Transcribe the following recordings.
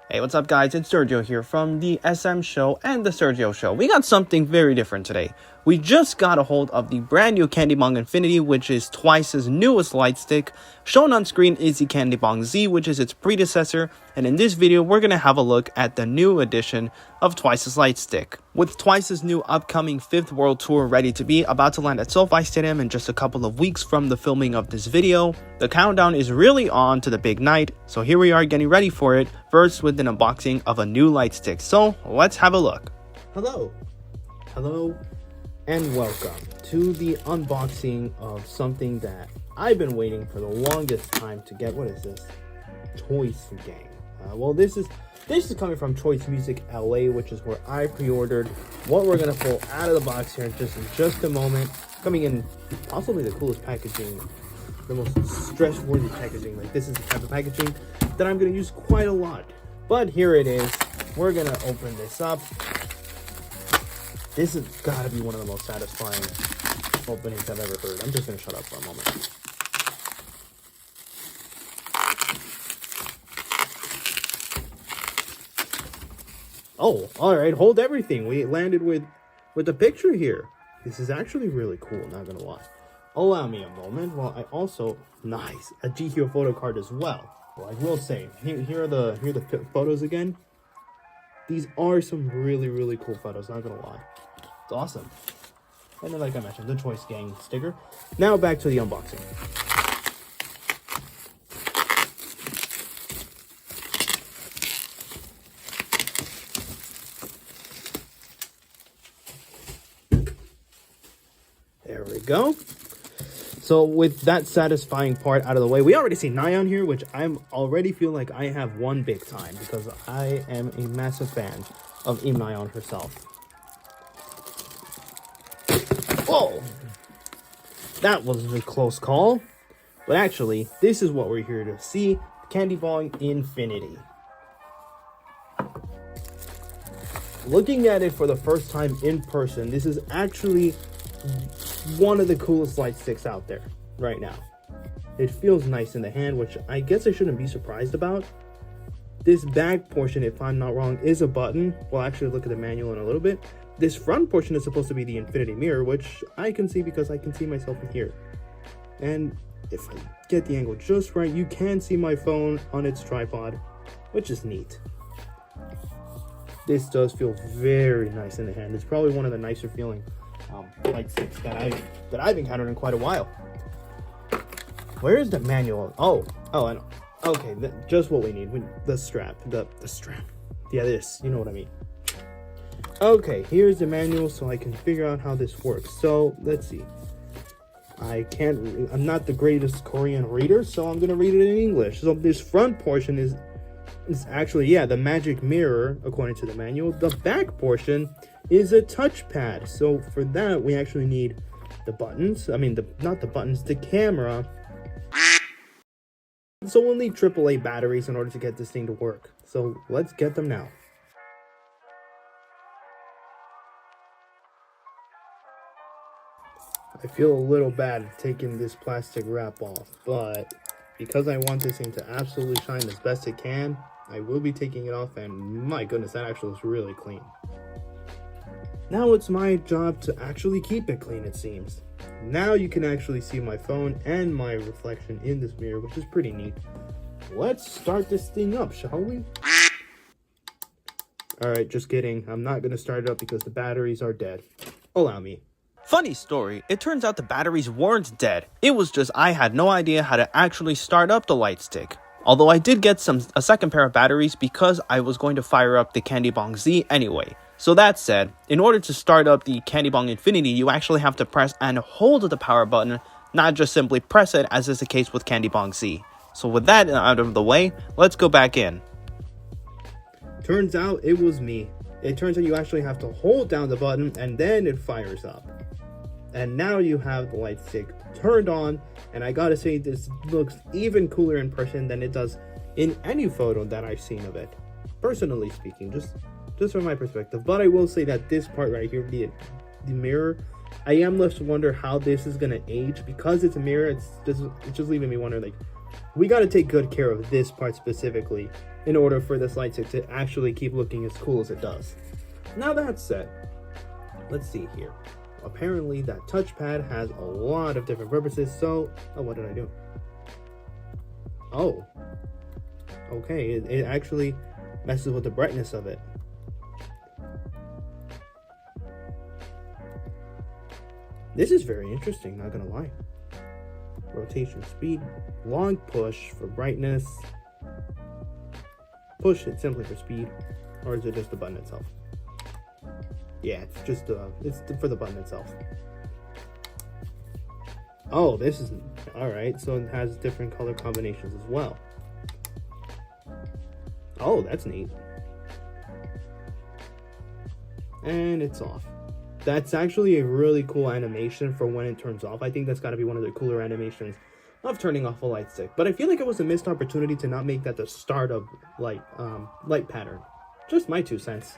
Hey, what's up guys? It's Sergio here from the SM Show and the Sergio Show. We got something very different today. We just got a hold of the brand new CandyBong Infinity, which is TWICE's newest light stick. Shown on screen is the CandyBong Z, which is its predecessor, and in this video we're going to have a look at the new edition of TWICE's light stick. With TWICE's new upcoming 5th World Tour ready to be about to land at SoFi Stadium in just a couple of weeks from the filming of this video, the countdown is really on to the big night, so here we are getting ready for it, first with an unboxing of a new light stick. So let's have a look. Hello, and welcome to the unboxing of something that I've been waiting for the longest time to get. What is this? TWICE Gang. Well, this is coming from TWICE Music LA, which is where I pre-ordered. What we're gonna pull out of the box here in just a moment. Coming in possibly the coolest packaging, the most stress-worthy packaging. Like, this is the type of packaging that I'm gonna use quite a lot. But here it is. We're gonna open this up. This has gotta be one of the most satisfying openings I've ever heard. I'm just gonna shut up for a moment. Oh, all right, hold everything. We landed with a picture here. This is actually really cool, not gonna lie. Allow me a moment. Well, I also, nice, a GQ photo card as well. Well, I will say, here are the photos again. These are some really cool photos, not gonna lie. It's awesome. And then, like I mentioned, the TWICE Gang sticker. Now back to the unboxing. There we go. So with that satisfying part out of the way, we already see Nyan here, which I'm already feel like I have won big time because I am a massive fan of Nyan herself. Whoa! That was a close call. But actually, this is what we're here to see. CandyBong Infinity. Looking at it for the first time in person, this is actually one of the coolest light sticks out there right now. It feels nice in the hand, which I guess I shouldn't be surprised about. This back portion, if I'm not wrong, is a button. We'll actually look at the manual in a little bit. This front portion is supposed to be the infinity mirror, which I can see because I can see myself in here. And if I get the angle just right, you can see my phone on its tripod, which is neat. This does feel very nice in the hand. It's probably one of the nicer feeling light sticks that I've encountered in quite a while. Where is the manual? Oh, I know. Okay, just what we need. The strap. The strap. Yeah, this. You know what I mean. Okay, here's the manual so I can figure out how this works. So, let's see. I'm not the greatest Korean reader, so I'm going to read it in English. So, this front portion is actually, yeah, the magic mirror, according to the manual. The back portion is a touchpad. So, for that, we actually need the buttons. I mean, not the buttons, the camera. So, we'll need AAA batteries in order to get this thing to work. So, let's get them now. I feel a little bad taking this plastic wrap off, but because I want this thing to absolutely shine as best it can, I will be taking it off, and my goodness, that actually is really clean. Now it's my job to actually keep it clean, it seems. Now you can actually see my phone and my reflection in this mirror, which is pretty neat. Let's start this thing up, shall we? Alright, just kidding. I'm not going to start it up because the batteries are dead. Allow me. Funny story, it turns out the batteries weren't dead. It was just I had no idea how to actually start up the light stick. Although I did get a second pair of batteries because I was going to fire up the CandyBong Z anyway. So that said, in order to start up the CandyBong Infinity, you actually have to press and hold the power button, not just simply press it as is the case with CandyBong Z. So with that out of the way, let's go back in. Turns out it was me. It turns out you actually have to hold down the button and then it fires up. And now you have the light stick turned on, and I gotta say, this looks even cooler in person than it does in any photo that I've seen of it. Personally speaking, just from my perspective. But I will say that this part right here, the mirror, I am left to wonder how this is gonna age because it's a mirror. It's just leaving me wondering, like, We got to take good care of this part specifically in order for this light stick to actually keep looking as cool as it does. Now that said, let's see here. Apparently that touchpad has a lot of different purposes, so... Oh, what did I do? Oh. Okay, it actually messes with the brightness of it. This is very interesting, not gonna lie. Rotation speed, long push for brightness. Push it simply for speed, or is it just the button itself? Yeah, it's just it's for the button itself. Oh, this is alright, so it has different color combinations as well. Oh, that's neat. And it's off. That's actually a really cool animation for when it turns off. I think that's got to be one of the cooler animations of turning off a light stick. But I feel like it was a missed opportunity to not make that the start of light pattern. Just my 2 cents.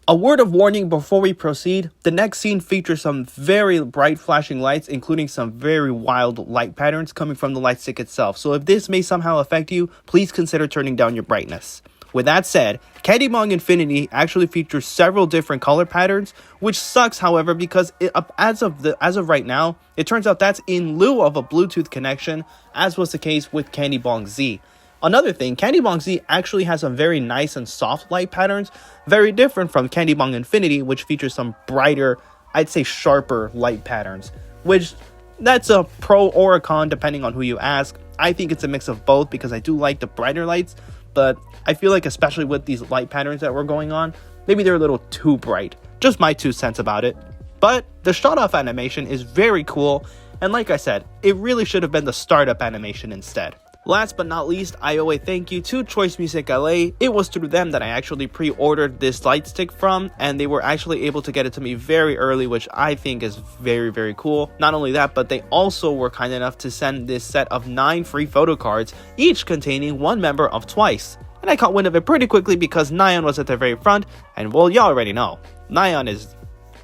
A word of warning before we proceed. The next scene features some very bright flashing lights, including some very wild light patterns coming from the light stick itself. So if this may somehow affect you, please consider turning down your brightness. With that said, CandyBong Infinity actually features several different color patterns, which sucks, however, because as of right now, it turns out that's in lieu of a Bluetooth connection, as was the case with CandyBong Z. Another thing, CandyBong Z actually has some very nice and soft light patterns, very different from CandyBong Infinity, which features some brighter, I'd say sharper light patterns, which that's a pro or a con depending on who you ask. I think it's a mix of both because I do like the brighter lights, but I feel like especially with these light patterns that were going on, maybe they're a little too bright. Just my 2 cents about it. But the shut off animation is very cool, and like I said, it really should have been the startup animation instead. Last but not least, I owe a thank you to Choice Music LA. It was through them that I actually pre-ordered this light stick from, and they were actually able to get it to me very early, which I think is very, very cool. Not only that, but they also were kind enough to send this set of 9 free photo cards, each containing one member of TWICE. And I caught wind of it pretty quickly because Nyan was at the very front, and well, y'all already know, Nyan is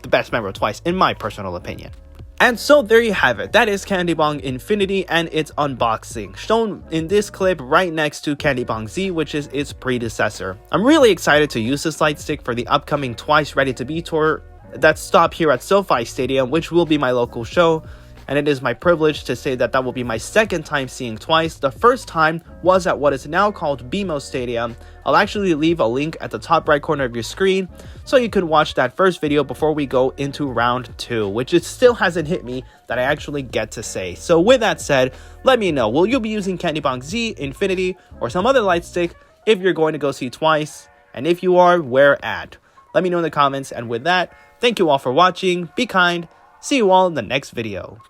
the best member of TWICE in my personal opinion. And so there you have it. That is CandyBong Infinity and its unboxing, shown in this clip right next to CandyBong Z, which is its predecessor. I'm really excited to use this light stick for the upcoming TWICE Ready to Be tour that's stopped here at SoFi Stadium, which will be my local show. And it is my privilege to say that that will be my second time seeing TWICE. The first time was at what is now called BMO Stadium. I'll actually leave a link at the top right corner of your screen so you can watch that first video before we go into round 2, which it still hasn't hit me that I actually get to say. So with that said, let me know, will you be using CandyBong Z, Infinity, or some other light stick if you're going to go see TWICE? And if you are, where at? Let me know in the comments. And with that, thank you all for watching. Be kind. See you all in the next video.